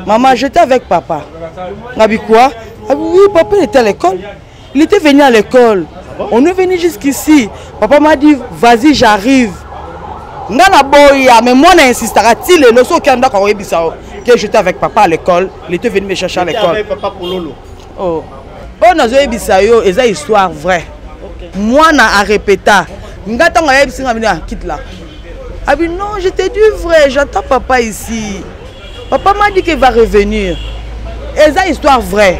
Maman, j'étais avec papa. Nabi quoi? Oui, papa était à l'école. Il était venu à l'école. On est venu jusqu'ici. Papa m'a dit, vas-y, j'arrive. Mais moi, on insistera. Que j'étais avec papa à l'école. Il était venu me chercher à l'école. Avec papa pour Lolo. Oh, on a eu une histoire vraie. Moi, on a répété. Quitte là. Ah oui, non, je t'ai dit vrai. J'attends papa ici. Papa m'a dit qu'il va revenir. Et c'est une histoire vraie.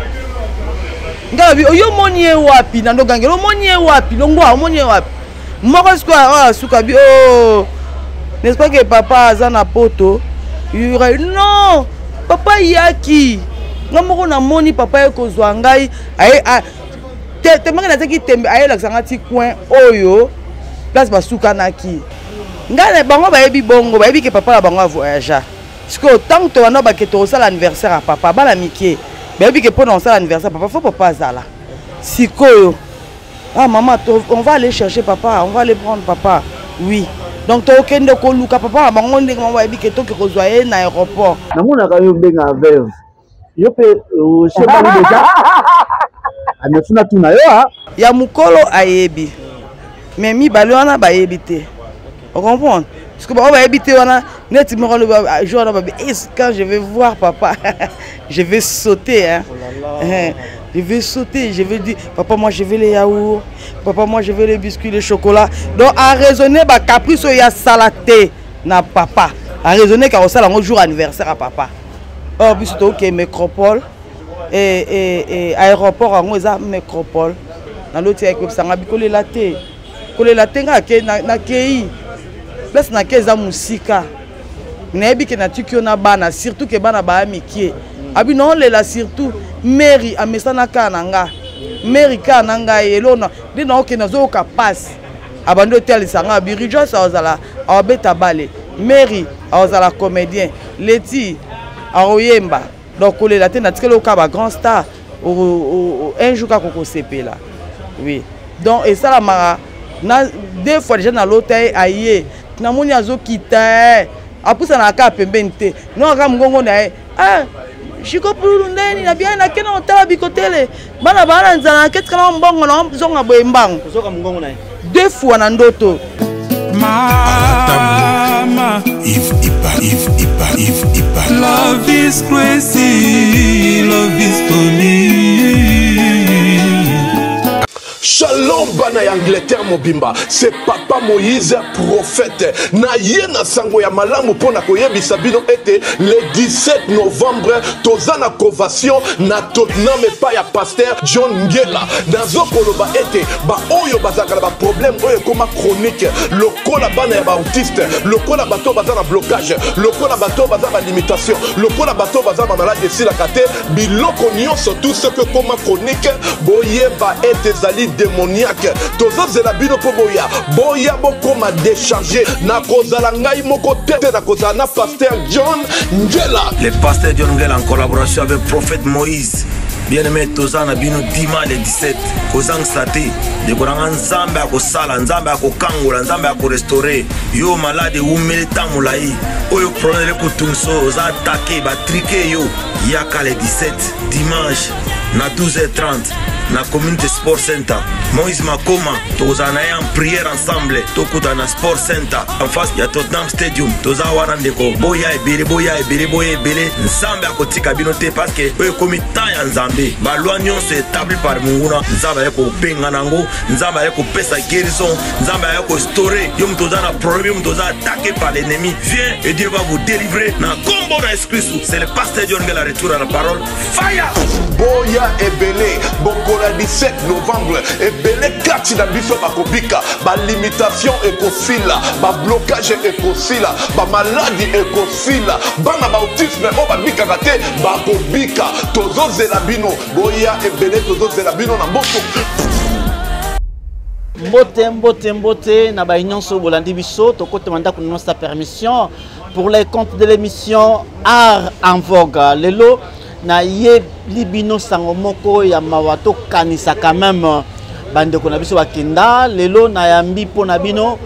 N'est-ce pas que papa a un poto? Non, papa yaki. Non, moni papa ko zwangai. Te manga na ki tembe aye la sanga ti coin oyo. Place basuka naki. Ngale bango ba yebi bongo, ba yebi que papa la bango a voyager. Parce que tant que on a que to ça l'anniversaire à papa, ba la miké. Ba yebi que pendant ça l'anniversaire papa faut papa zala. Sikoyo. Ah maman, on va aller chercher papa, on va aller prendre papa. Oui. Donc tu as de koluka papa bango ndenge mama yebi que to ke rejoindre na aéroport. Na mona ka yo benga veuve. Yo pe chez bali déjà. Amefuna tuna yo ha. Ya mukolo ayebi. Mais mi bali wana ba yebité. On comprend? Parce que on va habiter wana net me rend le jour quand je vais voir papa, je vais sauter hein. Je vais sauter, je vais dire papa moi je veux les yaourts, papa moi je veux les biscuits, les chocolats. Donc à raisonner ba caprice ya salaté na papa. À raisonner car au sala un jour anniversaire à papa. Oh puis c'est OK métropole et aéroport en eza métropole. Dans l'autre avec ça ngabikole laté. Kole laté na kei. Place na keza musika. Nebi ke na tukio na bana surtout ke bana ba mikie. Abi non le la surtout mairie amesana kananga. Mairie kananga elona. Di na ke na zo ka passe. Abando tel sanga birijo sa ozala abeta balé. Mairie ozala comédien. Leti aoyemba. Donc kole la te na tikelo ka ba grand star un jour ka koko CP là. Oui. Donc et ça la mara na deux fois déjà na l'hôtel aïe. Na moni azo kita apusa na ka pembente no aka mgongo na shiko pulu ndeni na bien na kena otala bikotele bana bana nzana ketka mbongo na zonga boembango Kusoka mgongo na deux fois na ndoto mama if love is crazy, love is funny. Shalom bana ya Angleterre mobimba, c'est papa Moïse prophète. Na yena sango ya malamu pona koyebisa bino ete le 17 novembre tozana convention na Tottenham pa ya pasteur John Ngela. Nazo koloba ete ba oyo bazaka ba problème oyo koma chronique, lokola bana ya ba autiste, lokola bato bazana blocage, lokola bato bazana limitation, lokola bato bazana maladie si la kate biloko nyonso tout ce que koma chronique boyeba ete zali démoniaque. Tozo zela bino po boya boya bokoma décharger na kozala ngai moko tete na kozala na pasteur John Ngela. Le pasteur John Ngela en collaboration avec prophète Moïse. Bien-aimé Tozana bino dimanche le 17 kozang sate de koranga nzambe akosala nzambe akokangola nzambe akorestaurer yo malade umele tamulai oyo prenez le kutunso za attaquer ba triquer yo yaka le 17 dimanche na 12h30 na community sport center Moïse Makoma tozana en prière ensemble tokuta na sport center en face ya Tottenham Stadium toza wana ndeko boya ebele nzambe akotika bino te parce que oyo komi temps ya nzambe balwa nyonso établi par munguna nzambe ayeko benga nango nzambe ayeko pesa guérison nzambe ayeko restaurer yo mtoza na problème mtoza attaqué par l'ennemi viens et Dieu va vous délivrer na combo na Christ. C'est le pasteur John Ngela retour à la parole fire boya ebele bokola 17 novembre ebele kati na biso bakobika ba limitation ekosila ba blocage ekosila ba maladie ekosila bana ba autisme o babika te bakobika tozo zela bino boya ebele tozo zela bino na mboto Mbote na ba nyonso bolandi biso tokote mandako na sa permission pour les comptes de l'émission Art en Vogue lelo na ye libino sango moko ya mawato kanisa quand même bande ko na biso bakenda lelo na yambi pona bino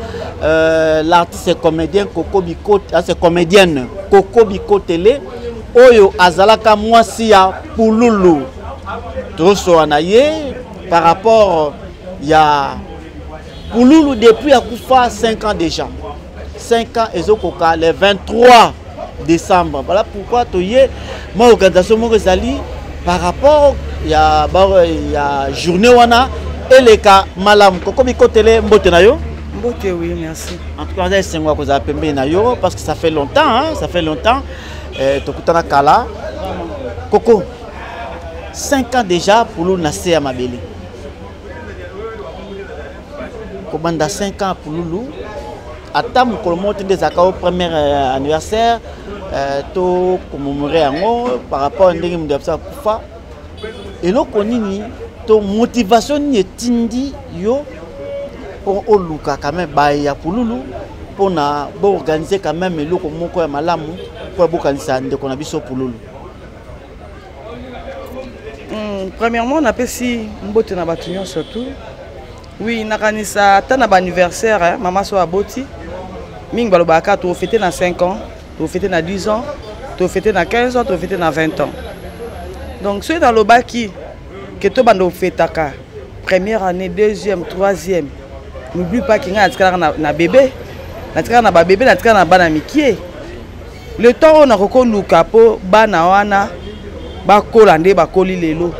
l'artiste comédien Coco Biko c'est comédienne Coco Biko Télé oyo azalaka mwasi ya Pululu toso anaye par rapport ya Pululu depuis akufa 5 ans déjà 5 ans ezokoka le 23 décembre voilà pourquoi toye ma organisation moko ezali par rapport ya journée wana eleka malam koko bikotele mbote na yo mbote oui merci en tout cas c'est moi que pembe na yo parce que ça fait longtemps hein ça fait longtemps tokutana kala koko 5 ans déjà pour nous nasser à Mabele kobanda 5 ans pour nous ata mokolo moko des accords premier anniversaire to commémorer yango par rapport à ndenge mundu absa kufa eloko nini to motivation ni etindi yo pour oluka quand même baya Pululu pour na bo organiser quand même eloko moko ya malamu pour bokanisa ndeko na biso Pululu. Premièrement on appelle si mbote na batunyo surtout oui nakanisa ta na ba anniversaire maman so aboti mingi balobaka to fêter na 5 ans to fêter na 10 ans to fêter na 15 ans to fêter na 20 ans donc ceux dans le baki que to bando fêtaka première année deuxième troisième n'oublie pas qu'il y a na bébé na ba bébé na bana mikie le temps on a reko luka po bana wana ba kolande ba koli lelo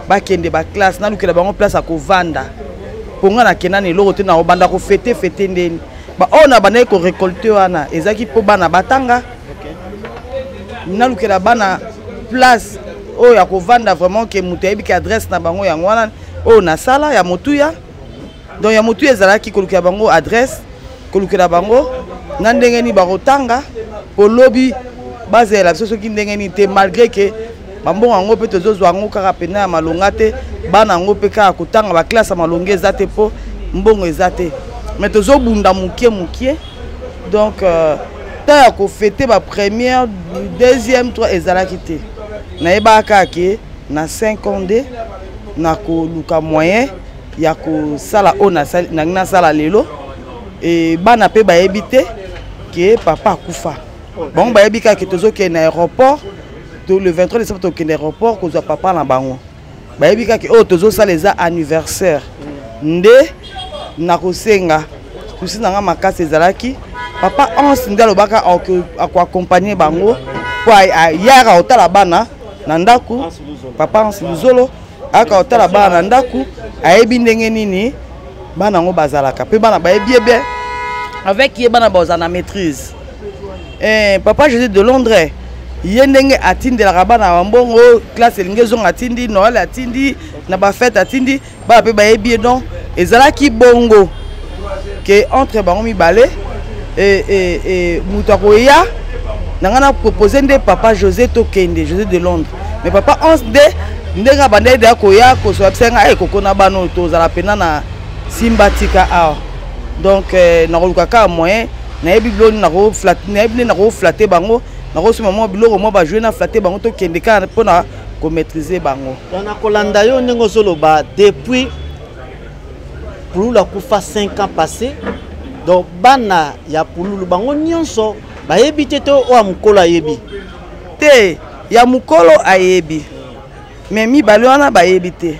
ba kende ba classe na lukela bango place à kovanda ponga na kenani loko te na banda ko fêter ndeni ba on a bana ko récolter wana ezaki po bana batanga na lukela bana place o ya kovanda vraiment que mutebi ki adresse na bango yango wana o na sala ya motuya donc ya motuya ezalaki ko lukela bango adresse ko lukela bango na ndenge ni barotanga po lobby bazela biso soki ndenge ni te malgré que bambongo yango pe tozozwa yango kaka pena ya malonga te bana yango pe kaka kotanga ba classe ya malonga eza te po mbongo eza te mais tozobunda mukie donc ta ya ko fêter ba première deuxième trois ezalaki te na yebaka ke na 5 ans de na ko luka moyen ya ko sala ona na sala lelo et bana pe ba ebité que papa akufa bon ba ebika ke tozoke na aéroport le 23 décembre toke na aéroport ko zo papa na bango ba ebika ke o tozo sala les anniversaire nde na ko senga kusi na nga makasi ezalaki papa once ndalo baka ako accompagner bango kwa yara otala bana na ndaku papa once luzolo aka otala bana na ndaku ayebi ndenge nini bana ngo bazalaka pe bana bayebi ebe avec ye bana baza na maîtrise papa Jésus de Londres yendenge atindi la bana wambongo classe lingezo atindi Noël atindi na ba fête atindi ba pe bayebi donc ezalaki bongo que entre bango mibale et mutakoya nangana proposer nde papa José Tokende José de Londres mais papa onze de ndenga bande de koya ko so absenga kokona bano to zala pena na simbatika a donc na kolukaka moyen na yebi bloni na ko flat na yebi na ko flatter bango na ko suma mo biloko mo ba jouer na flatter bango to kende ka pona ko maîtriser bango na kolanda yo ndengo soloba depuis Pululu akufa 5 ans passés donc bana ya Pululu bango nyonso ba yebite to o amukolo ayebi te ya mukolo ayebi mais mi bale wana ba yebite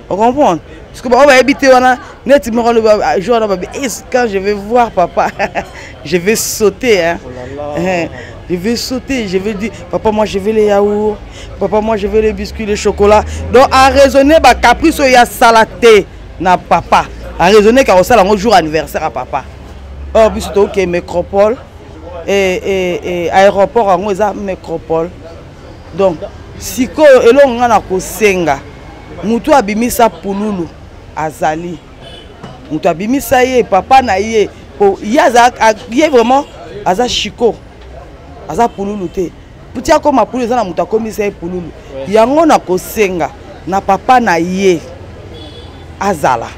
on comprend parce que ba yebite wana net me rend le jour quand je vais voir papa je vais sauter hein je vais sauter je vais dire papa moi je veux les yaourts papa moi je veux les biscuits les chocolats donc à raisonner ba caprice ya salaté na papa à raisonner car au sala un jour anniversaire à papa oh bis to que métropole et aéroport en eza métropole donc siko elonga na kosenga mutu abimisa Pululu azali mutu abimisa ye papa na ye po yaza ye vraiment aza chiko aza Pululu te putia koma Pululu eza na mutu akomisa ye Pululu yango na kosenga na papa na ye azala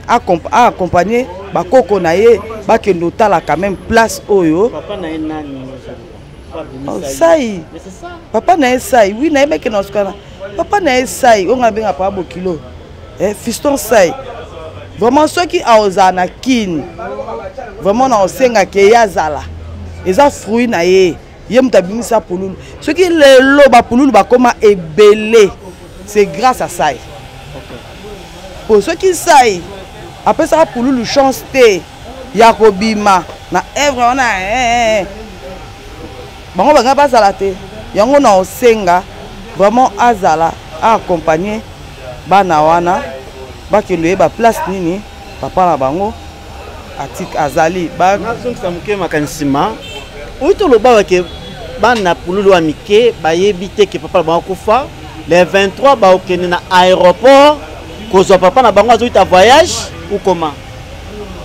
accompagner bakoko na ye bakendo tala quand même place oyo papa na ye nani sai papa na ye sai oui na ye meke na skana papa na ye sai on a benga pa bokilo fiston sai vraiment ceux qui aoza na kin vraiment na osenga ke yazala eza fruit na ye ye mutabimisa pululu ce qui le ba pululu ba koma ebele c'est grâce à ça pour ceux qui savent après ça pululu chance te yakobima na œuvre on a bango banga bazala te yango na osenga vraiment azala a accompagner bana wana bakende ba place nini papa na bango atik azali ba nazongisa moke makanisima oito loba ke bana pululu wa mike bayebi te ke papa na bango kufa les 23 ba okende na aéroport kozwa papa na bango azoita voyage ou comment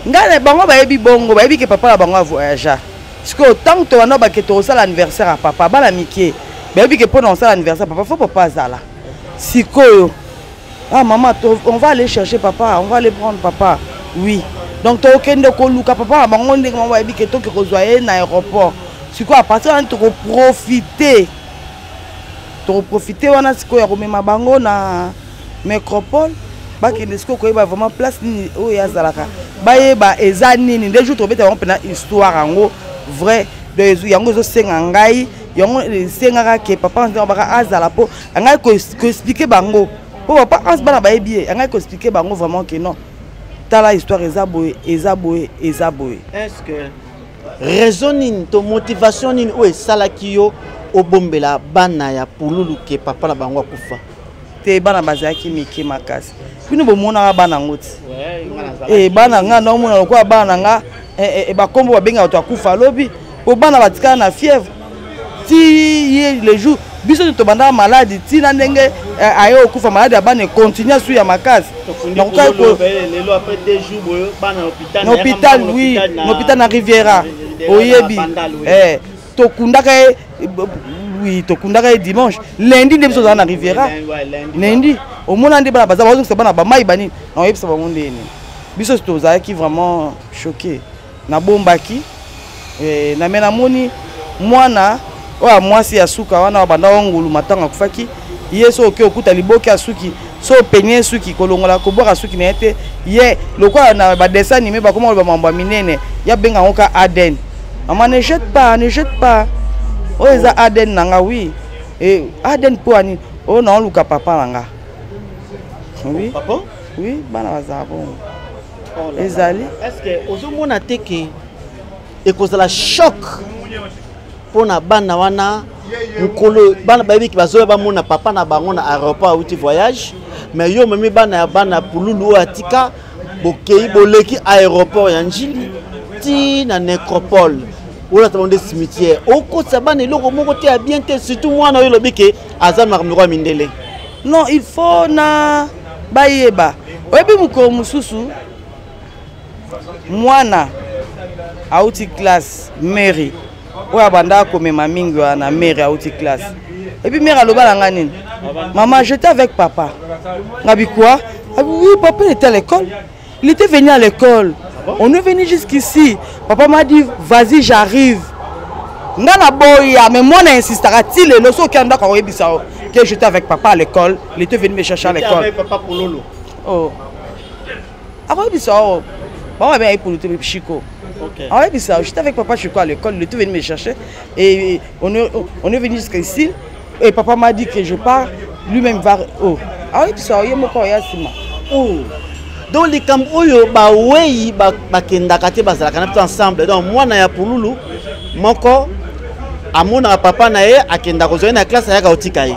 ngale bango bayebi bongo bayebi ke papa na bango a voyage parce que tant que wana ba ke to sala anniversaire à papa bana mike bayebi ke pour sala anniversaire papa faut papa azala sikoyo ah maman on va aller chercher papa on va aller prendre papa oui donc to okende ko luka papa bango ndenge maman bayebi ke to ke kozwa na aéroport sikoyo à partir de to profiter wana sikoyo ya komema bango na métropole bakende sikoyo koyeba vraiment place nini oyo yazalaka bayeba eza nini nde jour tobeta bango mpena histoire yango vrai de yango ezosenga ngai yango esengaka ke papa nzema baka azala mpo angai koexplike bango mpo papa anse bana bayebi ye angai koexplike bango vraiment ke non tala histoire eza boye eza boye eza boye. Est-ce que raison nini to motivation nini oyo esalaki yo obombela bana ya pululu ke papa na bango akufa te bana bazalaki mike makasi bino bomonaka bana ngo ti bana nga naomona lokola bana nga bakombo babengaka bato akufa alobi po bana batikala na fièvre ti ye le jour biso tobandaka maladi ntina ndenge aye okufa maladi ya bana ekontinue asu ya makasi na hôpital oui na hôpital na Riviera oyebi tokundaka ye oui tokundaka ye dimanche lundi nde biso ozala na Riviera lundi omona nde bana baza bazokisa bana bamai banini na oyebisa bango ndeni biso tozalaki vraiment choqué nabombaki na me namoni mwana oyo mwasi ya suka wana banda ongulu matanga akufaki ye so oke okuta liboki asuki so openye suki kolongola kobwaka suki na ye te ye lokola na badessin animé bakoma koloba mambo ya minene ya benga ngo ka Aden mama ne jette pas oyo eza Aden nanga oui Aden po ani oyo na oluka papa nanga oui papa oui bana bazala bongo ezali est-ce que ozomona te ke ekozala choc pona bana wana mukolo bana bayebi ki bazoya bamona papa na bango na aéroport outi voyage mais yo memi bana ya bana pululu atika bokei boleki aéroport ya njili ti na nécropole ola tabonde cimetière okotsa bana eloko moko te ya bien te surtout mwana oyo lobi ke aza makambo mindele non il faut na bayeba oyebi mukolo mususu mwana auti classe mairie oya banda komema mingi wana mère auti classe et puis mère alobala nga nini maman j'étais avec papa ngabi quoi oui papa il était à l'école il était venu à l'école on est venu jusqu'ici papa m'a dit vas-y j'arrive nga na boya mais moi na insistera ti lelo so kanda ka oyebisa que j'étais avec papa à l'école il était venu me chercher à l'école avec papa pololo oh avant oyebisa oh bon bien pour le Chico. Okay. Ah ouais, ça, j'étais avec papa Chico à l'école, il était venu me chercher et on est venu jusqu'ici et papa m'a dit que je pars, lui-même va oh. Ah oui, ça, il y a mon corps sima. Oh. Donc les cam oyo ba wei ba kenda kate bazala kana ensemble. Donc moi na ya pululu moko amona papa na ye akenda kozoya na classe ya kaotika ye.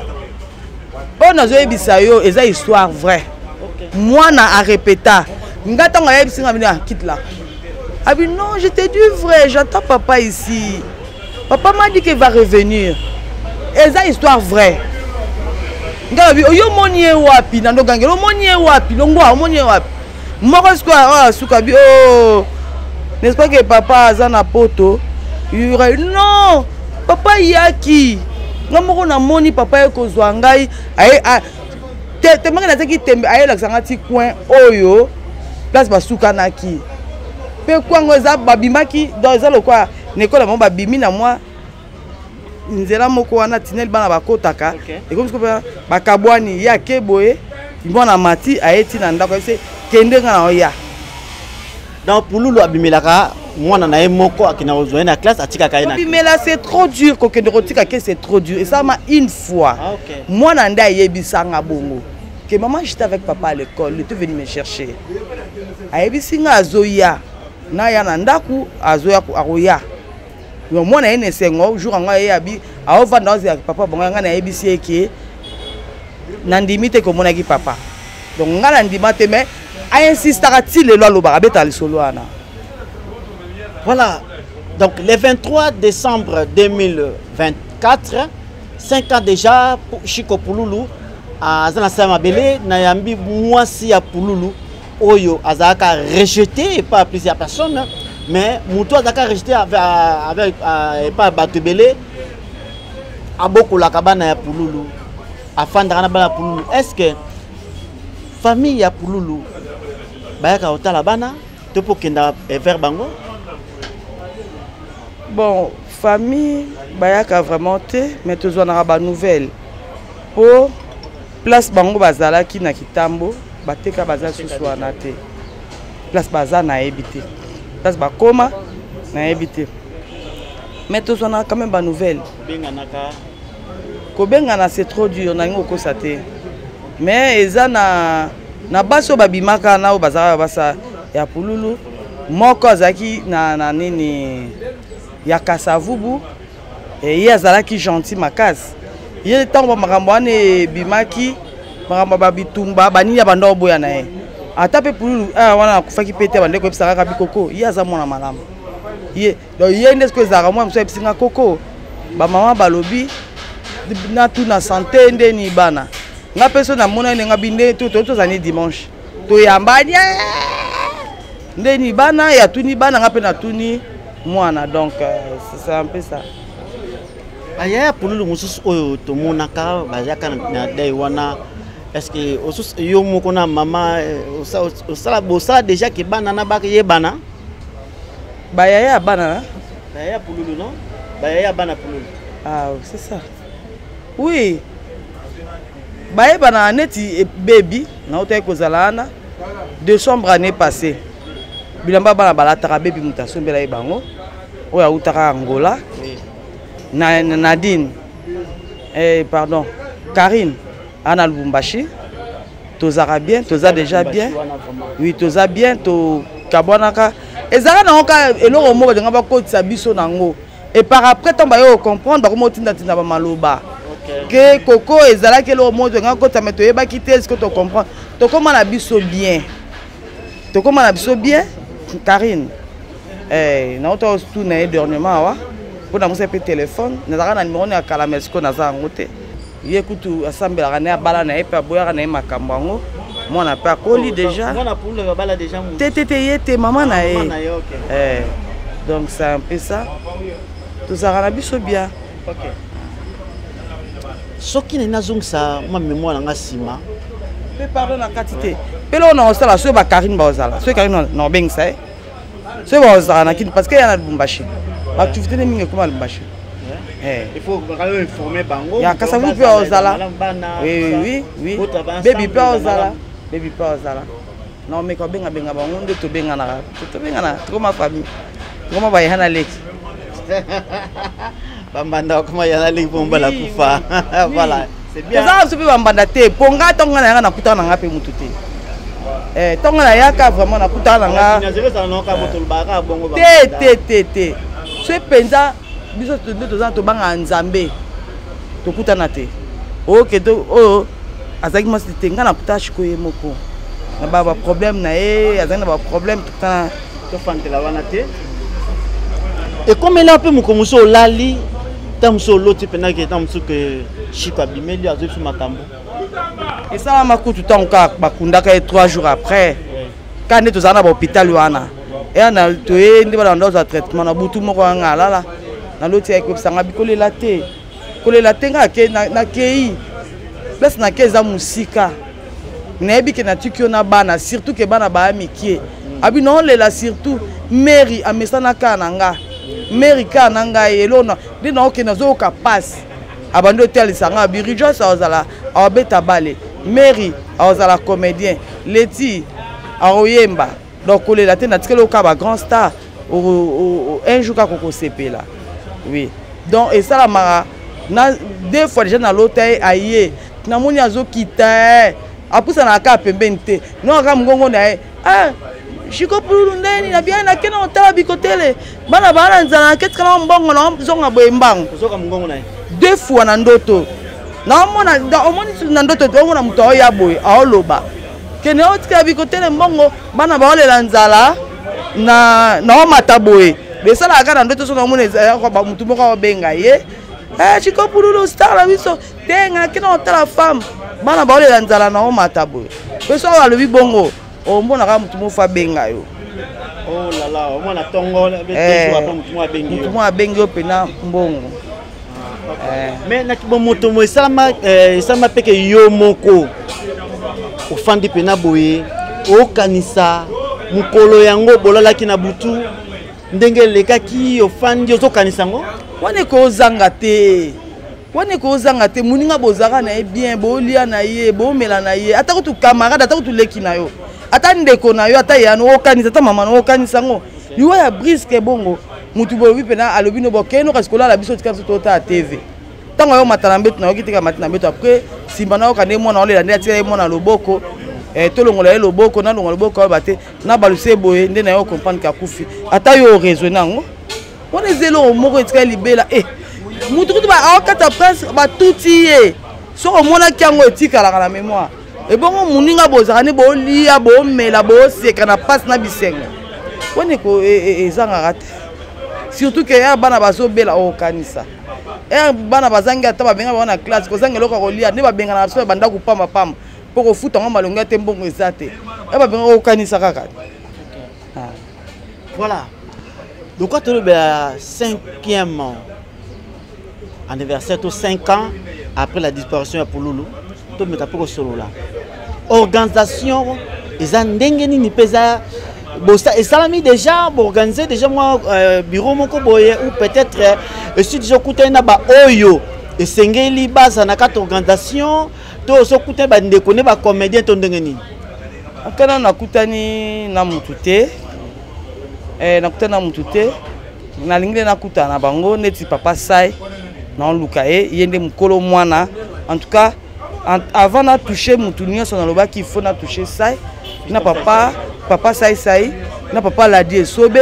Oh nazo yebisa yo, eza histoire vraie. Okay. Moi na a répéta. Ngata nga yebisa nga quitte là. Ah oui, non, je t'ai dit vrai, j'attends papa ici. Papa m'a dit qu'il va revenir. Et c'est une histoire vraie. Ngabi, oyo moniye wapi, nando gange, lo moniye wapi, longwa, moniye wapi. Moko sikoa, sukabi, oh. N'est-ce pas que papa a zana poto? Non, papa yaki. Ngamoko na moni papa yako zwangai. Te manga na teki tembe, aye laksanga ti coin oyo. Place basuka naki. Pe kwango eza babimaki dans eza lokwa nekola mo babimi na moi nzela moko wana tinel bana bakotaka et comme ce que bakabwani ya keboye mbona mati aeti na ndako ese kende nga na oya dans pululu abimelaka moi na ye moko akina rejoindre la classe atika kaina. Mais là c'est trop dur que de rotika que c'est trop dur et ça m'a une fois. Ah, okay. Moi nanda yebisanga bongo. Que maman j'étais avec papa à l'école, il était venu me chercher. Ayebisinga azoya. Na ya nandaku azoya aroya. Moi na ene sengo jour nga yebi a ovanda avec papa bonga nga na yebisi eke nandimite ko monaki papa. Donc nga nandimate mais a insistera-t-il le loi beta le solo ana. Voilà, donc le 23 décembre 2024, 5 ans déjà, Chico Pouloulou, à Zanasama Belé, Nayambi Mouassi à Pouloulou, Oyo, Azaka rejeté par plusieurs personnes, mais Moutou Azaka rejeté avec pas Batubelé, à beaucoup la cabane à Pouloulou, à Fandarana Pouloulou. Est-ce que famille à Pouloulou, Bayaka Otalabana, Topo Kenda et Verbango? Bon, famille, bayaka vraiment té, mais tous on aura des nouvelles. Pour place bango bazala qui na kitambo, bateka bazala sous anate. Place bazala na ebité. Place bakoma na ebité. Mais tous on a quand même des nouvelles. Kobengana c'est trop dur, na ngo kosate. Mais eza na baso babimaka na bazala basa ya Pouloulou, moko azaki na nini Yakasavubu et il y a Zalaki gentil makas. Il y a tant de marambouane bimaki, marambaba bitumba, bani ya bando boya nae. Atape Pouloulou, wana kufaki pete bande ko pisaka kabi koko. Il y a za mona malamu. Il y a une espèce d'aramo mso episinga koko. Ba mama balobi na tout na santé ndeni bana. Nga peso na mona nga binde to zani dimanche. To yambanya. Ndeni bana ya tuni bana nga pe na tuni Moana, donc c'est un peu ça. Aya Pouloulou mususu oyo to monaka bazaka na dai wana est-ce que osus yo moko na mama osala bosa déjà ke bana na baka ye bana ba yaya bana yaya Pouloulou non ba yaya bana Pouloulou. Ah c'est ça. Oui. Ba yaya bana neti baby na otaye kozalana décembre année passée. Bilamba bana balataka baby mutasombela ebango oya utaka Angola Nadine pardon Karine ana Lubumbashi tozara bien toza déjà bien oui toza bien to kabonaka ezara na oka eloko moko denga ba kotisa biso nango et par après tomba yo comprendre ba ko motinda tinda ba maloba que koko ezala ke lo moko denga kotisa meto yeba kité est-ce que tu comprends to comment na biso bien to comment na biso bien Karine, na auto tout na dernièrement wa, pour na musa pe téléphone, na zaka na numéro na kala mesiko na za ngote. Yekutu assemble la na bala na epa boya na makambo ngo. Moi na pas coli déjà. Moi na pour le bala déjà. Tété maman na e. Donc c'est un peu ça. Tout ça na biso bien. OK. Soki na zong sa ma mémoire nga sima. Pardon na quantité. Pelo on a ça sur ba Karine bazala. Sur Karine non beng ça. Sur bazala na kin parce que y a na Lubumbashi. Activité de mingi comme Lubumbashi. Il faut informer bango. Ya kasa vous peut bazala. Oui. Baby peut bazala. Baby peut bazala. Non mais ko benga bango nde to benga na. To benga na ko ma famille. Ko ma ba yana leki. Bambanda ko ma yana leki bomba la kufa. Voilà. C'est bien. Ça se peut bambanda te. Ponga tonga na na kuta na ngape mututé. Tonga na yaka vraiment na kuta na nga. Te. Ce penza biso to banga nzambe. To kuta na te. OK to azaki masite nga na kuta shiko ye moko. Na ba problème na azaki na ba problème to fantela wana te. Et comme elle a peu mukomuso lali tamso loti penaki tamso que Chico abimeli azofi makambo. Et ça m'a coûté tout ka bakundaka 3 jours après. Quand nous sommes à l'hôpital wana. Et on a tué ndi ba dans un traitement na butu moko ngala la. Na loti avec sanga bikole la te. Kole la tenga ke na kei. Place na keza musika. Na ebike na tukio na bana surtout que bana ba mikie. Abi non le la surtout Mary amesana kananga. Mary kananga elona. Ndi na okena zo ka passe. Abando tel sanga birijo sa ozala abeta balé Mary ozala comédien Leti aoyemba donc les latin na tikelo ka ba grand star un jour kako sepela. Oui. Donc et ça la mara na deux fois déjà na l'autre aïe na moni azo kita apusa na ka pembente no ka mgongo na Chiko pulu ndeni na bien na kena otala bikotele bana bana nzana ketka na mbongo na zonga boembango zoka mgongo na deux fois na ndoto na mona omoni na ndoto to na muto ya boy aoloba kene otika bikotele mbongo bana baolela nzala na mata boy besala aka na ndoto so na mona kwa mutu moko benga ye Chiko pulu star la biso tenga kena otala femme bana baolela nzala na mata boy peso alobi bongo omona ka mutu mofa benga yo. Oh là là, omona tongo mutu mo abengi yo pena mbongo. Mais na kibo moto mo esama peke yo moko ofandi pena boye okanisa mukolo yango bolalaki na butu ndenge lekaki ofandi ozokanisa ngo wane ko zanga te muninga bozaka na bien bolia na ye bomela na ye ata ko tu camarade ata ko tu leki na yo ata ndeko na yo ata yano okanisa ata mama no okanisa ngo yo ya briske bongo mutu bo wi pena alobi no bokeno kasi kola la biso tika so tota TV tango yo matana mbeto na yo kitika matina mbeto après simba na yo kande mona olela ndia tika mona loboko tolongola loboko na longola loboko ba te na baluse boye nde na yo comprendre ka kufi ata yo raisonner ngo on ezelo moko etika libela mutu kutu ba akata prince ba tuti ye so omona kiango etika la na mémoire et bon muninga bozaka bo lia bo mela bo seka na passe na bisenga woni ko ezanga rate surtout que ya bana bazo bela o kanisa bana bazangi ata ba benga na classe ko zanga lokako lia ne ba benga na so banda ku pamba pamba poko futa ngo malonga te mbongo ezate ba benga o kanisa kaka. Voilà. Donc quand tu le 5e anniversaire tout 5 ans après la disparition de Pouloulou to meta poko solo là organisation eza ndenge nini pesa bosa et salami déjà organiser déjà moi bureau moko boye ou peut-être si déjà kuta na ba oyo et sengeli basa na carte organisation to so kuta ba ndeko ne ba comédien to ndenge nini akana na kutani na mutute na kutana mutute na lingile na kuta na bango neti papa sai na luka yende mukolo mwana en tout cas avant de toucher Moutounion, il faut toucher ça. Na papa sai, na papa l'a dit sobe.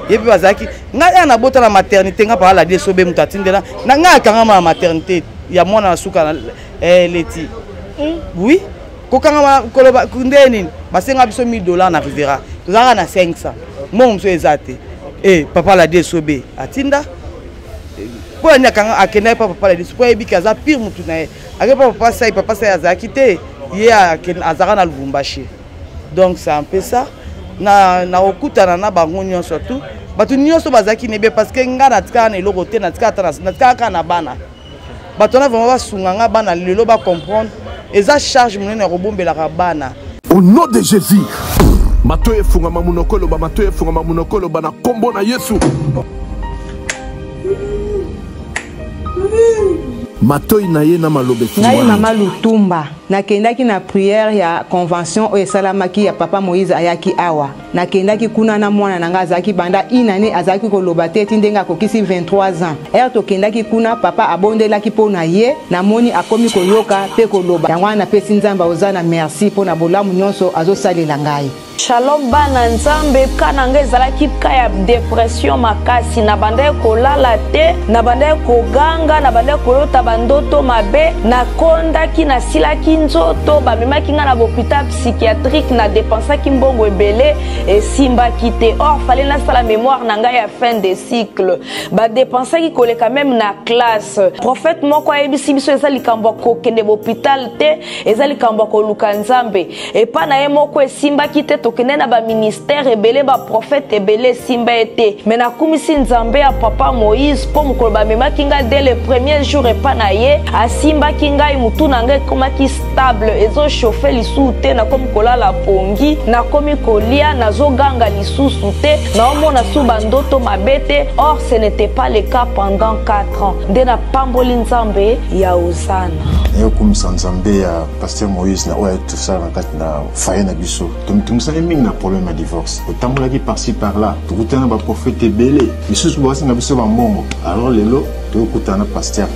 Et puis bazaki, na na bota la maternité, na papa l'a dit sobe mutatindela. Na kanga maternité, ya mwana suka leti. Oui. Kokanga koloba kundeni, basenga biso $1000 na vivera. Tozanga na 500. Mon mso ezate. Papa l'a dit sobe. Atinda. Pour nya kanga akena papa l'a dit sobe ebika za pire mutu na ye. Papa ça a quitté hier à na Lubumbashi. Donc c'est un peu ça. Na okuta na bango nyon surtout. Batu nyonso bazaki nebe parce que nga na tika na eloko te na tika na bana. Batu na vraiment basunganga bana lelo ba comprendre eza charge munene robombela ka bana. Au nom de Jésus. Matoye funga mamunokolo ba matoye funga mamunokolo ba na kombo na Yesu. Matoy na ye na malobe ngai mama Lutumba nakendaki na prière ya convention o esalamaki ya papa Moïse ayaki awa nakendaki kuna na mwana nanga azaki banda inane azaki koloba te tindenga kokisi 23 ans tokendaki kuna papa abondelaki pona ye namoni akomi koyoka pe koloba yango na pesi nzamba ozana merci pona bolamu nyonso azosalela ngai. Shalom bana nzambe kana ngezalaki ka ya dépression makasi na banda kolala te na banda koganga na banda koyota bandoto mabe na kondaki na silaki nzoto bamemaki nga na hôpital psychiatrique na dépensaki mbongo ebele et simbaki te or fallait na sala mémoire na ngai ya fin de cycle ba dépensaki koleka même na classe prophète moko ayebisi biso eza likambo kokende hôpital te eza likambo koluka nzambe et pa na ye moko esimbaki te tokende na ba ministère ebele ba prophète ebele simba ete mais na kumisi nzambe ya papa Moïse po mokolo bamemaki nga dès le premier jour epa na ye asimbaki ngai mutu na ngai komaki stable ezo chauffer lisu te na komi kolala pongi na komi kolia na nazoganga lisusu te naomona su bandoto mabete. Or ce n'était pas le cas pendant 4 ans. Nde na pamboli nzambe ya Osana. Yokumisa nzambe ya Pasteur Moïse na oya tout ça na kati na faye na biso. Tumusane mingi na problème ya divorce. Otambolaki par-ci par-là. Tukutana ba prophète belé. Lisusu bwasi na biso ba mbongo. Alors lelo tokutana Pasteur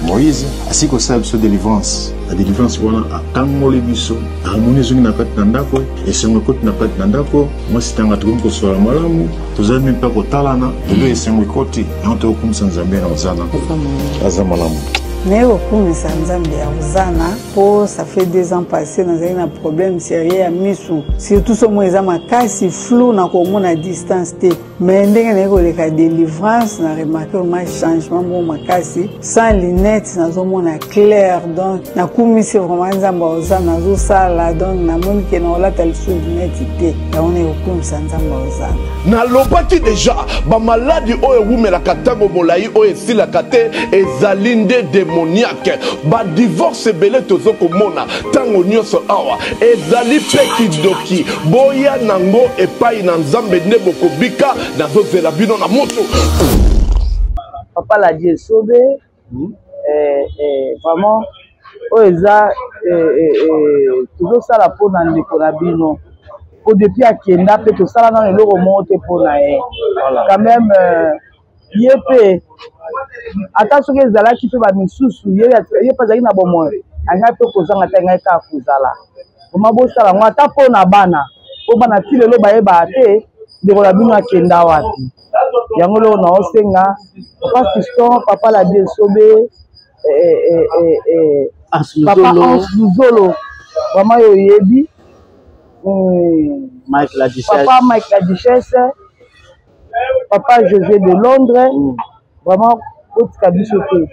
Moïse asiko sa biso délivrance. La délivrance wana akangoli biso. Harmonie zungi na kati na ndako et sengo koti na kati na ndako. Moi sitanga tuko sola malamu. Tozali même pas kotalana. Lelo esengo koti. Yanto okumisa nzambe na Osana. Aza malamu. Mais au kumisa nzambe ya Osana po ça fait 2 ans passés dans un problème sérieux à misu surtout ce mois makasi flou na komona distance te mais ndenge na ko le ka délivrance na remarqué un changement bon makasi sans lunettes na zo mona clair donc na kumisa vraiment nzambe Osana zo sala donc na moni ke na ola tel sous lunettes te ya on est au kumisa nzambe Osana na lobaki déjà ba maladie oyo wumela katango molai oyo sila kate ezalinde démoniaque ba divorce belé tozo komona tango nyonso awa ezali pe kidoki boya nango epai na nzambe nde bokobika nazo zela bino na moto papa la Dieu sauvé vraiment oeza toujours ça la peau dans le konabino pour depuis akenda pe to sala na le remonte pour na quand même yepé attention que zala qui peut ba misusu ye pas zaki na bomo anga pe ko zanga tanga ka kuzala kuma bo sala ngwa ta po na bana po bana tile lo ba ye ba te de ko la bino akenda wapi yango lo na osenga papa fiston papa la Dieu sobe papa Zolo vraiment yo yebi Mike la Duchesse. Papa Mike la Duchesse, Papa José de Londres, vraiment, autre cabichoté.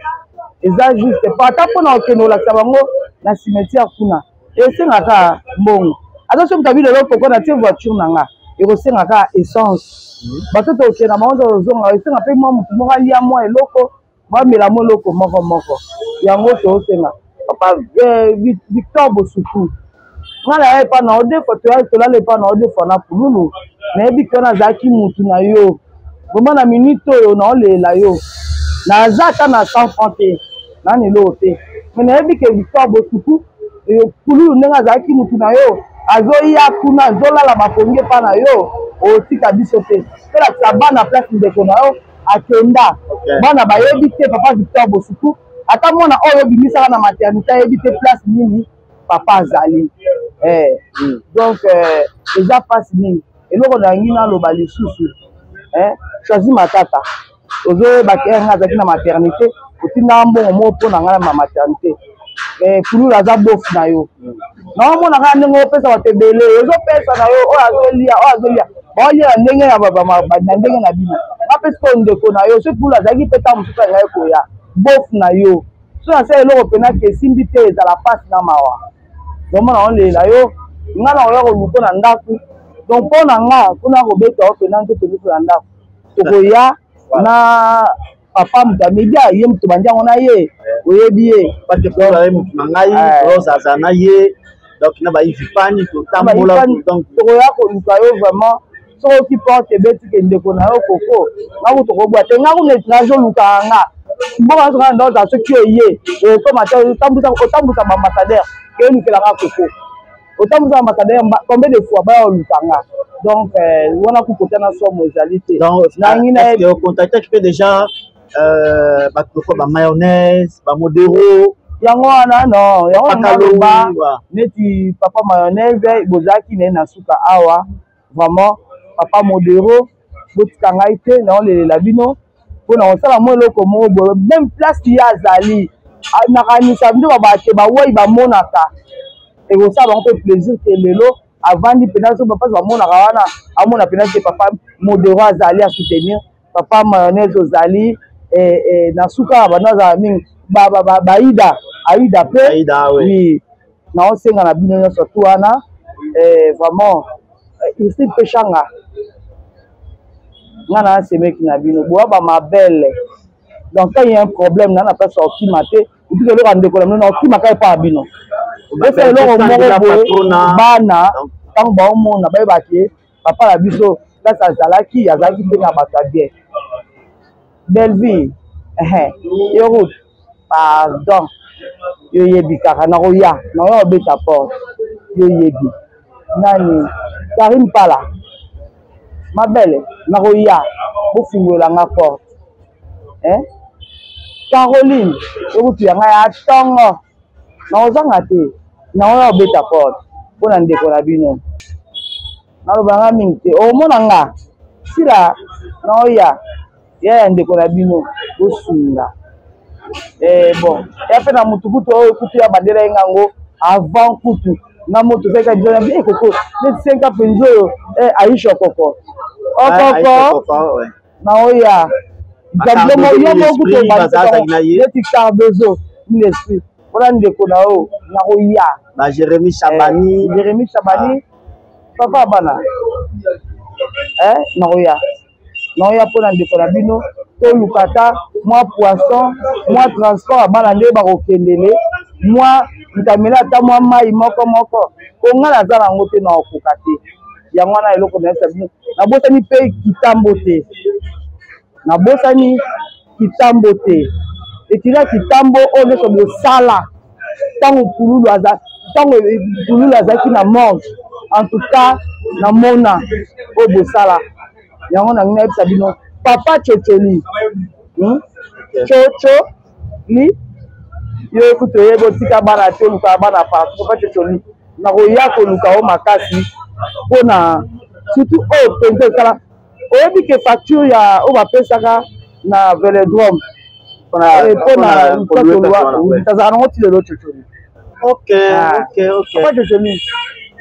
Et ça, juste, pas tant qu'on a aucun autre, ça va dans le cimetière Kuna. Et c'est un bon. Attention, tu as vu le lot pour qu'on a tes voitures, et aussi un essence. Parce que tu as un zone, et c'est un peu moi, il y a moi et loco, moi, mais la moi loco, moi, il y a un autre, Papa Victor Bossoukou. Ngala pas na ode photo ya to la le pas na ode fona pululu na ebi kona zaki mutu na yo vraiment na minute yo na le la yo na zata na 100 francs na ni lo te mais na ebi ke Victor Bosuku pululu nga zaki mutu na yo azoya kuna zola la maponge pa na yo o tika biso te la sabana place ndeko na yo akenda bana ba yebi te papa Victor Bosuku ata mona oyo bimisa na maternité yebi te place nini papa azali donc déjà passe mingi eloko na ngina loba lisusu choisi matata ozo bakenga azaki na maternité otinda mbongo mo po na ngana ma maternité pulu aza bof na yo na mona ngana ndenge opesa batebele ozo pesa na yo o azolia baolia ndenge ya baba na ndenge na bino apesa ko ndeko na yo so pulu azaki peta musuka ngai koya bof na yo so na se eloko pena ke simbi te ezala passe na mawa donc on le la yo ngana oya ko luko na ndaku donc pona nga kuna ko beta o pena nto to na ndaku to koya na papa mutamedia ye mutu banjango na ye oyebi ye parce que pour la mutu ngai rosa sana ye donc na ba ifipani to tambola donc to koya ko luka yo vraiment so ki porte beti ke ndeko na yo koko na ko to ko bwa te nga ko ne trajo luka nga mboka so ndo za so ki ye o ko mata tambusa ba ambassadeur que nous la coco autant vous ambassadeur combien de fois ba olukanga donc on a côté na somme égalité donc na contacter tu peux déjà ba coco ba mayonnaise ba modero yango wana non yango ngaloba neti papa mayonnaise bozaki na suka awa vraiment papa modero botikanga ite na on le bino pour na osala mo loko mo même place qui azali na kanisa ndo babate ba woi ba monaka et ça va un peu plaisir que lelo avant di pénal so papa ba monaka wana amona pénal que papa modero azali à soutenir papa mayonnaise ozali na suka banaza mingi baida aida pe oui na osenga na bino surtout wana vraiment ici pechanga ngana semeki na bino boa ba mabele donc quand il y a un problème na pas sorti maté et puis le rendre ko na ki makai pa bino c'est le moko bana tant ba mo na ba ke papa la biso place azalaki pe na bato bien. Belle vie. Yo route. Pardon. Yo yebi kaka na roya obeta porte. Yo yebi. Nani Karim Pala. Ma belle, na roya bo fungola nga porte. Caroline, yo route ya nga ya tongo. Na ozanga te. Na roya obeta porte. Pona ndeko na bino. Na lobanga mingi o mona nga. Sila na roya ya ndeko na bino bo sunga. Bon, ya pe na mutukutu o kutu ya bandera ngango avant kutu na moto feka jona bi koko ne 5 penzo Aisha koko okoko na oya gambemo yo mo kutu bazata na ye ti cardozo ni l'esprit ona ndeko na o na oya ba Jérémy Chabani papa bana na oya pona ndeko na bino to lukata moi poisson moi transport abana nde bakokendele moi ntamela ata moi mai moko konga naza nango te na okoka te yango wana eloko na sabino nabosani mpe kitambo te etina kitambo oyo nyonso bosala ntango pululu azalaki na monde en tout cas na mona oyo bosala yango nangi nayebisa bino papa Tchetcholi Tchetcholi yo ekuto yebo tika bana te luka bana papa Tchetcholi na koya koluka o makasi pona surtout o pente kala oyebi ke facture ya o bapesaka na velodrome pona tazala nango ti lelo Tchetcholi. Ok. Papa Tchetcholi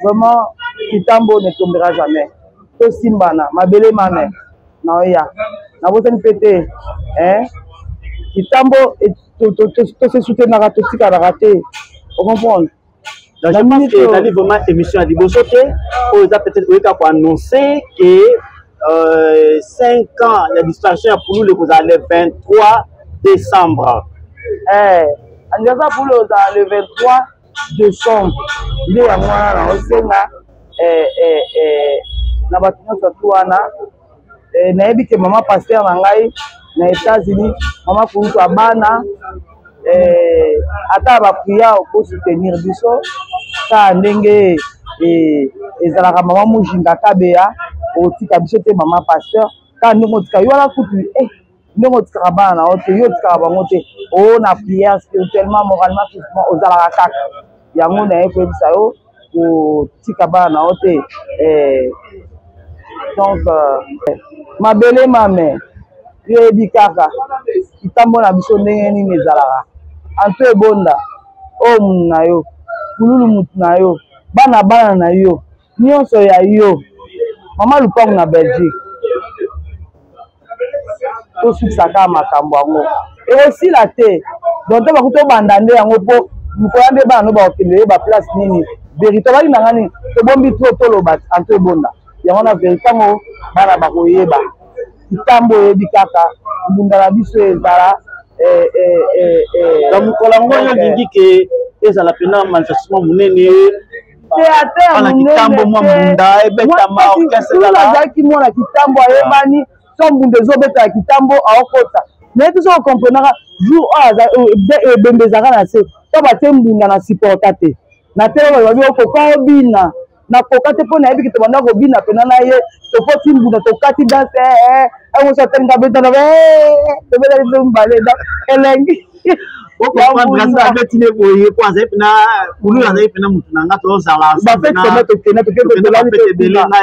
vraiment kitambo ne tombera jamais tosimbana mabele mame na oya na bosani pete kitambo to se soutenaka totikalaka te o comprendre. Donc je pense que c'est vraiment émission à Diboso te pour peut-être oui pour annoncer que 5 ans il y a distraction pour nous le 23 décembre. Andiaza pour le 23 décembre nde ya mwana na osenga na bato nyonso tu wana nayebi ke mama pasteur na ngai na États-Unis mama kurutu abana ata bapriya okosoutenir biso ka ndenge ezalaka mama mujinga kabeya otika biso te mama pasteur ka ndenge otika yo wana kutu ndenge otikaka bana na yo te yo otikaka bango te o na prière spirituellement moralement physiquement ozalaka kaka yango naye koyebisa yo kotika bana na yo te donc mabele mame yo yebi kaka kitambo na biso ndenge nini ezalaka anto ebonda o munu na yo kululu mutu na yo bana na yo nyonso ya yo mama lupangu na Belgique tosukisaka makambo yango ekosila te donc to bakuti obanda nde yango mpo mikoya nde bana no bakokende yeba place nini verité bali na ngani tobombi toloba anto ebonda yango na verité ngo bana bakoyeba kitambo oyebi kaka mbunda na biso ezala donc mokolo ngo olingi ke ezala pena manifestement monene théâtre kitambo mwa mbunda ebetama azalaki mwana kitambo ayebani so mbunda ezobetala kitambo aokota naye biso okomprenaka jour oyo ebembezaka na se to batie mbunda na supporta te na te babi okoka obina nakoka te mpo nayebi ke tobanda kobina pena na ye topoti mbunda tokati danse amoso atelinga betana tobelaki mpe mbale elengi betine boye po azali pena pulu azali pena mutu na nga tozala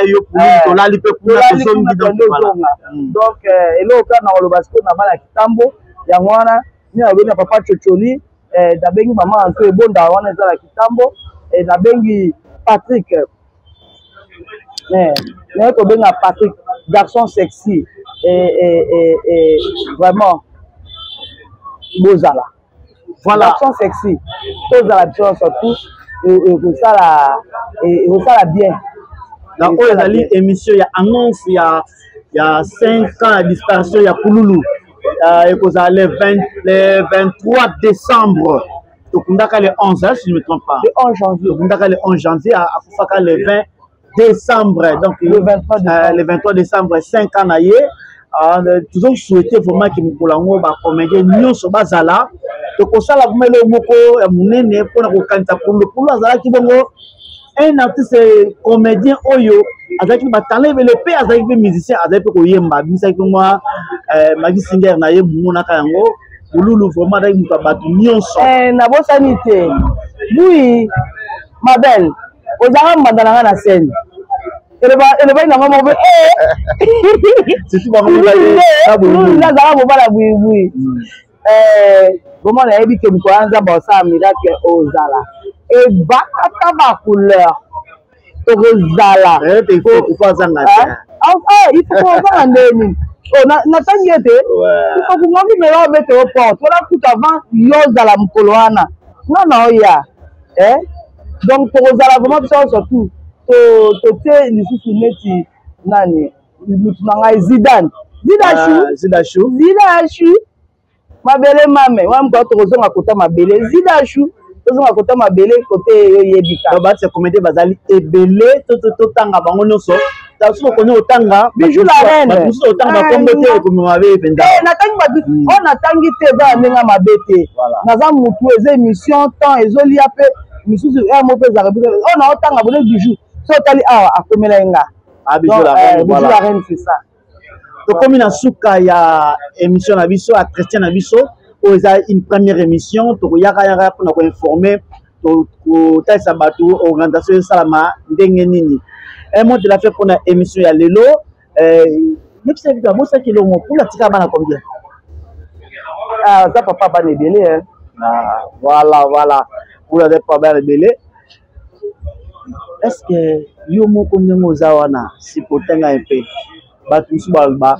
yo tolali mpe kuna tozongi donc eloko kaka na koloba sikoyo na bana ya kitambo yango wana nini nabengi na papa Tchetcholi nabengi mama anto ebonda wana eza na kitambo nabengi Patrick naye kobenga Patrick garçon sexy vraiment bozala voilà garçon sexy tozala biso surtout ekosala bien donc oyo ezali émission ya annonce ya 5 ans ya disparition ya Pululu ekozala le 23 décembre tokundaka le 11 si je ne me trompe pas le 11 janvier tokundaka le 11 janvier akufaka le 20 décembre, donc le 23 décembre, 5 ans naïe. Toujours souhaité vraiment que nous pouvons comédien nous sur bazala. Donc on s'en la met le moko munene pour la cancer pour le bazala qui bongo un artiste comédien oyo avec qui batalé le père avec les musiciens avec ko yemba bisa ko moi magi singer naïe mona kango ululu vraiment avec nous battu nyonso na bo sanité oui ma belle ozanga mandana na scène ele ba na ngoma be c'est tout ba ngoma la za bo bala bui vraiment na yebi ke mkoanza ba sa miracle ozala e bakata ba couleur ozala il faut ça nga il faut ça ndeni na tangete il faut que moi me la mettre au porte voilà tout avant yozala mkoloana non ya donc ozala vraiment surtout to te lisusu neti nani mutunanga Zidashu mabele mame wa mko tozonga kota mabele Zidashu tozonga kota mabele côté yebika ba c'est comédie bazali ebele to tanga bango nyonso taso ko nyo tanga bijou la reine so tanga kombo te ko mabe penda na tangi ba on atangi te ba nenga mabete naza mutu eze émission temps ezolia pe misusu mo pe za on a otanga bone bijou so tali awa akomela enga bijou la reine c'est ça. Donc comme na suka ya émission na biso à Christian na biso oza une première émission to yaka pour nous informer to taisa batu organisation salama ndenge nini un mot de la fait pour na émission ya lelo nipse bika bosa kilo mo pour la tika bana combien ça papa ba nebele voilà pour la papa ba nebele. Est-ce que yo moko ndengo zawana si potenga un peu batu balba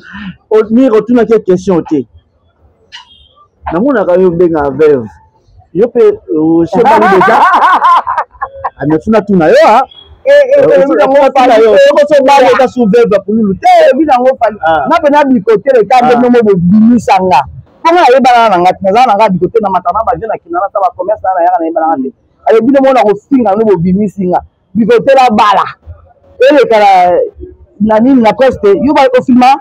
ni retourne cette question té na mona ka yo benga veuve yo pe chez bali déjà amefuna tuna yo ka sou veuve pour nous lutter bilango fali na pena bikote le kande no mo bimisanga kama ye bana na ngati na nga bikote na matana ba je na kinana ta ba commerce na ya na bana ngati ale bino mo na ko finga no mo bimisinga bikote la bala ele kala nani na poste yo ba ofilma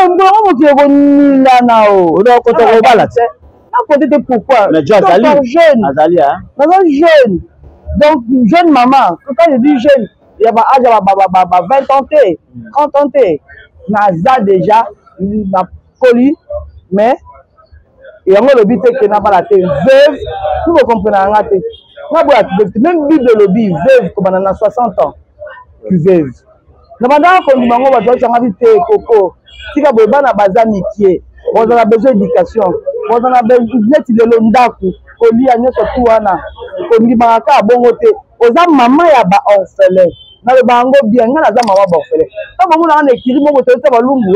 mbongo mo ke bonila nao o do ko to ko bala te na ko te pourquoi na jeune azali jeune donc jeune maman quand je dis jeune il y a ba âge ba 20 ans 30 ans na za déjà na poli mais et on le but que na bala te veuve vous comprenez nga te na boya même bible le dit veuve comme na 60 ans tu veuve na banda ko ndimango ba tshanga bite koko tika boba na baza mikie on a besoin d'éducation on a besoin de londaku ko lia nyoso tu wana ko ndimaka ka bongo te oza mama ya ba orphelin na le bango bien nga na za mama ba orphelin ta bango na na ekiri mongo to ta balungu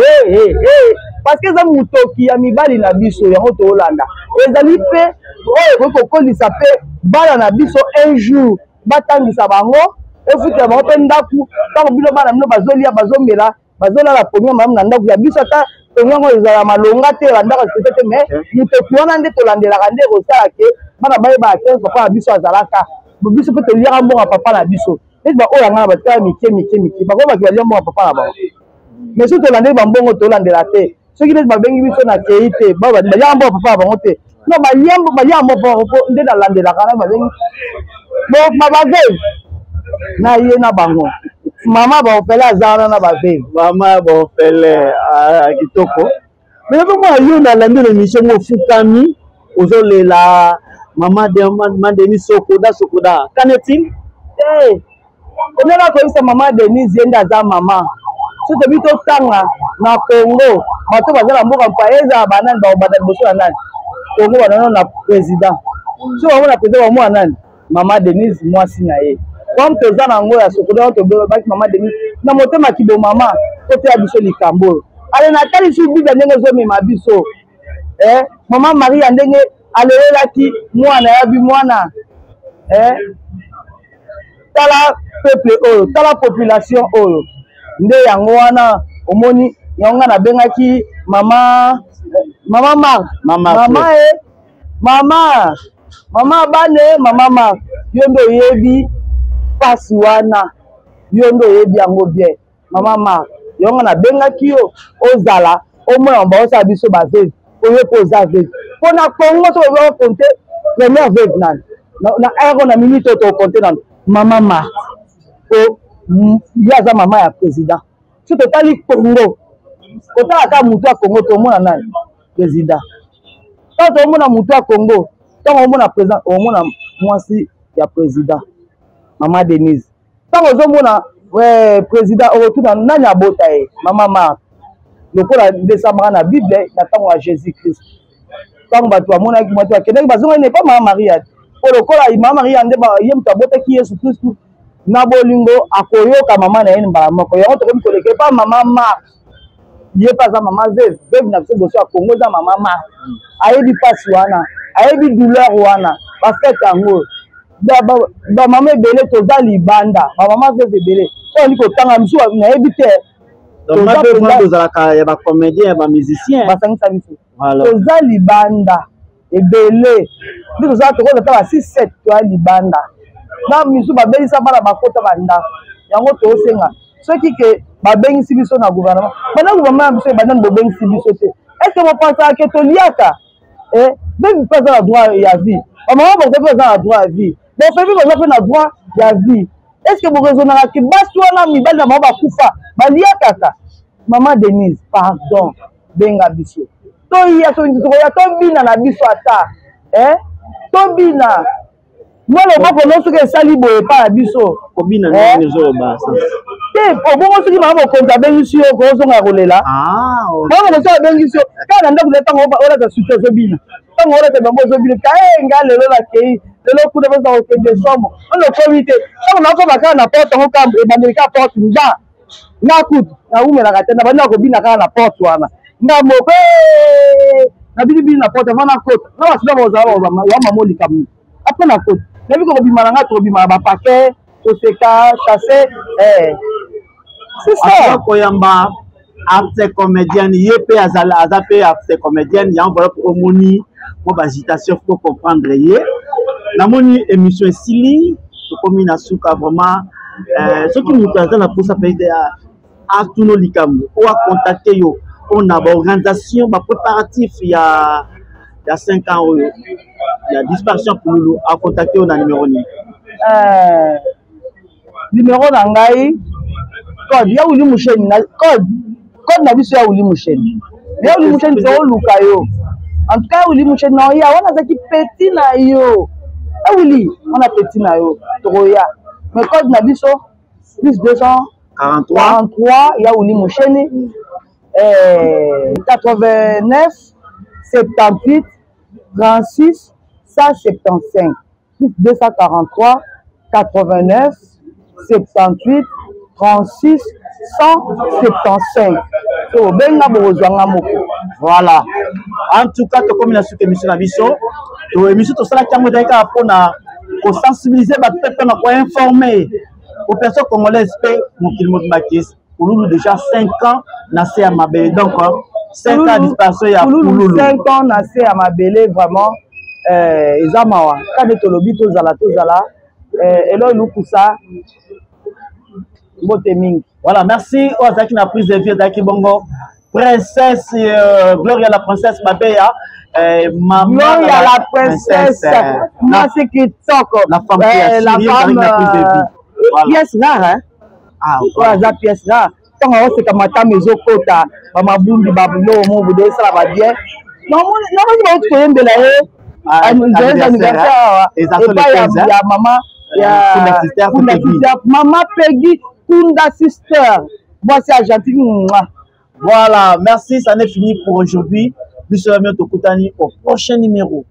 parce que za mutoki ya mibali na biso yango to Holanda ezali pe ko kolisa pe bala na biso un jour batangisa bango efuta bango pe ndaku tango bino bana bino bazolia bazomela bazolala pomia mamu na ndaku ya biso ata tonyango ezala malonga te bandako te mais mutoki wana nde tolandelaka nde kosala ke bana bayeba ke papa na biso azalaka biso pe toliaka mbongo papa na biso neti baoyo yanga na batikala mike bango baki balia mbongo papa na bango mais so tolandeli bambongo tolandela te soki neti babengi biso na kei te baliaka mbongo papa na bango te non baliaka mbongo po nde nalandelaka na babengi babaveve na ye na bango mama ba ofele azana na baveve mama ba ofele kitoko mais comment yo na lande l'émission mo fukami ozolela mama Denise Sokoda qu'en est-il on est là comme ça maman Denise yenda za mama so to bito tanga na Congo bato bazala mboka mpaeza banani ba obata boso na nani Congo banana na président so on a président mo nani mama Denise mwasi na ye comme toza nango ya Sokoda to baki mama Denise na motema kibo mama to te abiso likambo ale na tali su bible ndenge zo mema biso mama Maria ndenge alelelaki mwana ya bi mwana tala peuple oyo tala population oyo nde yango wana omoni yango na bengaki mama bane mama Mark yo ndo yebi pasi wana yondo yebi yango bien mama ma yonga na benga kiyo ozala au moins on va ça biso ba veuve oyo poza veuve pona Congo so va compter première veuve na aéro na minute to compter na mama ma o yaza mama ya président so totali Congo otala ka mutu ya Congo to mona nani président to mona mutu ya Congo to mona président o mona mwasi ya président mama Denise to zo mona président o tuna nani abota e mama ma lokola desambra na Bible na tango ya Jésus Christ tango bato amona ki moto akende bazonga ne pas mama Maria o lokola mama Maria nde ba yem tabota ki Yesu Christ na bolingo akoyoka mama na yene mbala moko yango to komi koleke pa mama ma ye pa za mama veuve na biso boso ya Congo za mama ma ayebi pasi wana ayebi douleur wana ba fete yango ba mama ebele toza libanda ba mama veuve ebele to liko tanga misu na yebi te donc ma besoin tozalaka ya ba comédien ba musicien basangisa biso toza libanda ebele ndi tozala tokoza ta ba 6-7 toya libanda na misu babengisa bana bakota bandako yango tosenga soki ke babengisi biso na gouvernement bana gouvernement biso bandani bobengisi biso te est-ce que vous pensez que toliaka même pas dans la droit ya vie maman vous avez dans la droit à vie mais famille vous avez dans droit ya vie est-ce que vous raisonnez que basi wana mibali na mama kufa baliaka ka maman Denise pardon benga biso to ya so ya to bina na biso ata to bina moi le boko no soki esali boye pa na biso kobina na mezo ba te obongo soki mama mokonzi abengisi yo kozonga kolela mama mokonzi abengisi yo kaka na ndako ntango olata suti ozobina ntango olata bango ozobina kae nga lelo nakei lelo kuna baza kokende somo ono komi te ntango nakoma kaka na porte yango kaka ebandeli kaka porte nga nakutu naumelaka te na bandi nakobina kaka na porte wana nga moko nabilibili na porte avant nakota na basida bozala ya mama olikamu après nakota nabi ko bima nga to bima ba paquet to seka chasser c'est ça ko yamba acte comédienne yepé azala azape acte comédienne ya enveloppe omoni mo ba agitation faut comprendre yé na moni émission esili to komi na suka vraiment ce qui nous attend pour ça payer à tout nos likambo ou à contacter yo on a ba organisation ba préparatif il y a 5 ans il y a disparition pour nous à contacter on a numéro ni numéro na ngai code ya uli musheni na code na biso ya uli musheni ya uli musheni to luka yo en tout cas uli musheni na ya wana zaki petit na yo uli wana petit na yo to ya mais code na biso plus 243 ya uli musheni 89 78 36 175 plus 243 89 78 36 175 so benga bozwanga moko voilà en tout cas to comme la suite émission na biso to émission to sala kango daka pona ko sensibiliser ba pepe na ko informer aux personnes congolaises pe mokili modmakis Pouloulou déjà 5 ans na se amabele donc 5 ans disparition ya Pouloulou 5 ans na se amabele vraiment ezamawa kade tolobi tozala elo lukusa bote mingi. Voilà, merci Ozaki na prise de vie d'Aki Bongo princesse Gloria la princesse Mabeya maman Gloria la princesse Merci Kitoko la femme qui a signé la prise de vie pièce rare hein voilà pièce rare tant on se kamata mezo kota ba mabundi ba bulo mo bude sala ba bien non ba tu yembela anniversaire et ya maman ya maman Peggy Kunda sister voici Argentine. Voilà, merci, ça n'est fini pour aujourd'hui. Nous serons bientôt au prochain numéro.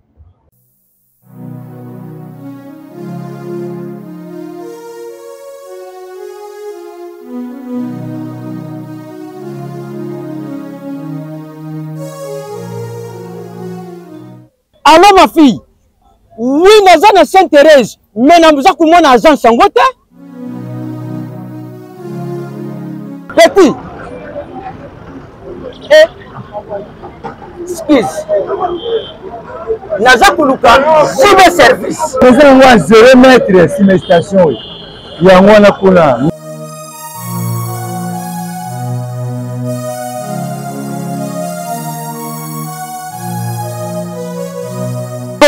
Allô ma fille, oui, nous sommes à Sainte-Thérèse, mais nous sommes à agent Sangote. Petit. Excuse. Naza kuluka cyber service. Nous avons 0 mètre sur la station. Il y a un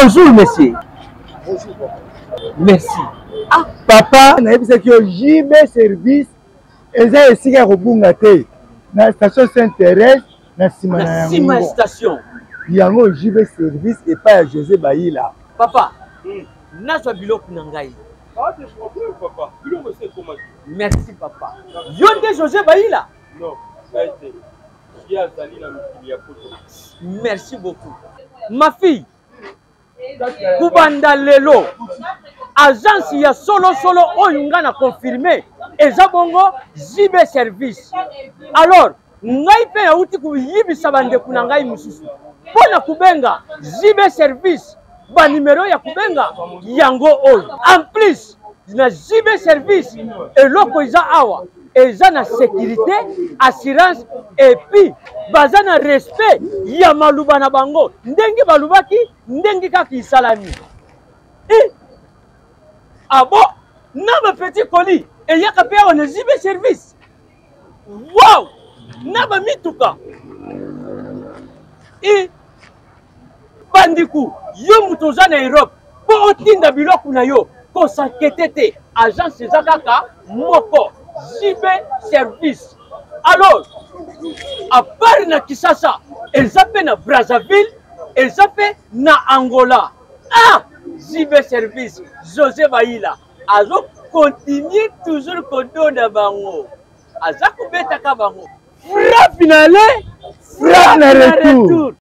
Bonjour, monsieur. Bonjour, papa. Merci. Ah, papa, nayebisa ki JB service eza esika kobunga te na station Saint-Thérèse na nsima na yango. Sima station. Yango JB service epai ya José Baïla. Papa, nazwa biloko na ngai. Papa. Merci, papa. Yonde José Baïla? Non, merci beaucoup. Ma fille, Kubanda Lelo, agence ya solo oyunga na confirmé, eza bongo JB service. Alors, ngai pe ya uti kuyibisa bande kuna ngai mususu. Pona kubenga JB service, ba numéro ya kubenga yango oyo. En plus, na JB service eloko eza awa. Eza na sécurité, assurance et puis baza na respect ya maluba na bango. Ndengi balubaki, ndengi kaki isalami. Ah bon, na ba petit colis et yaka pe on JB service. Wow! Na ba mituka. Bandiku, yo mutoza na Europe, po otinda biloko na yo, ko sanketete agence zakaka moko. JB service. Alors, à part na Kisasa, elles appellent na Brazzaville, elles appellent na Angola. Ah, JB service, José Baïla. Alors, continue toujours kodo na bango. Azaku beta ka bango. Frappe finale, frappe na retour.